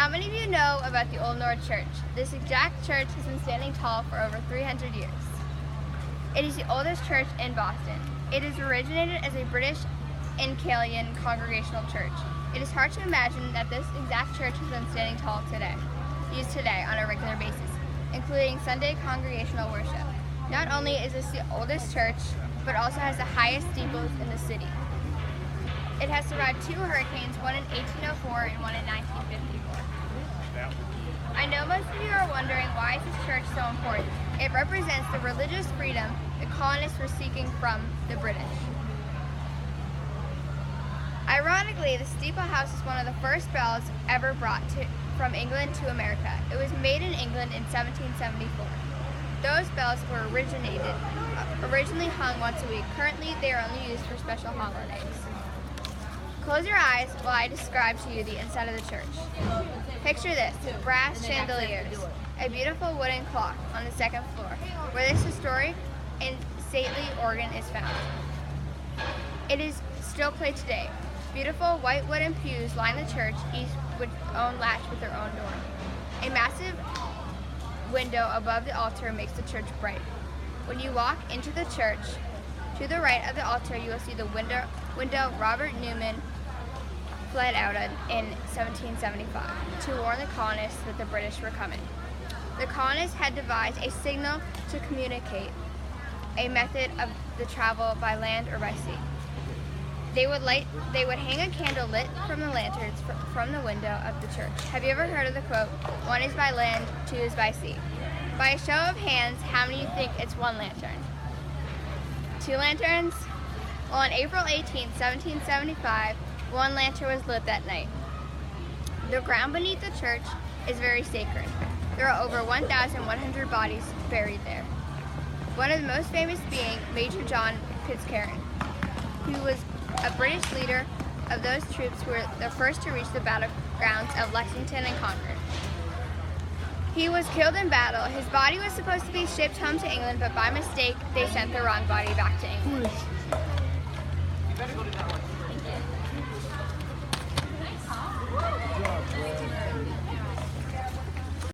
How many of you know about the Old North Church? This exact church has been standing tall for over 300 years. It is the oldest church in Boston. It is originated as a British Episcopalian congregational church. It is hard to imagine that this exact church has been standing tall used today on a regular basis, including Sunday congregational worship. Not only is this the oldest church, but also has the highest steeples in the city. It has survived 2 hurricanes, one in 1804 and one in 1954. I know most of you are wondering, why is this church so important? It represents the religious freedom the colonists were seeking from the British. Ironically, the steeple house is one of the first bells ever brought from England to America. It was made in England in 1774. Those bells were originally hung once a week. Currently, they are only used for special holidays. Close your eyes while I describe to you the inside of the church. Picture this: brass chandeliers, a beautiful wooden clock on the 2nd floor, where this historic and stately organ is found. It is still played today. Beautiful white wooden pews line the church, each with own latch with their own door. A massive window above the altar makes the church bright. When you walk into the church, to the right of the altar you will see the window Robert Newman fled out in 1775 to warn the colonists that the British were coming. The colonists had devised a signal to communicate a method of the travel by land or by sea. They would hang a candle lit from the lanterns from the window of the church. Have you ever heard of the quote, "One is by land, 2 is by sea"? By a show of hands, how many of you think it's 1 lantern? 2 lanterns? Well, on April 18, 1775, 1 lantern was lit that night. The ground beneath the church is very sacred. There are over 1,100 bodies buried there. One of the most famous being Major John Pitcairn, who was a British leader of those troops who were the first to reach the battlegrounds of Lexington and Concord. He was killed in battle. His body was supposed to be shipped home to England, but by mistake, they sent the wrong body back to England.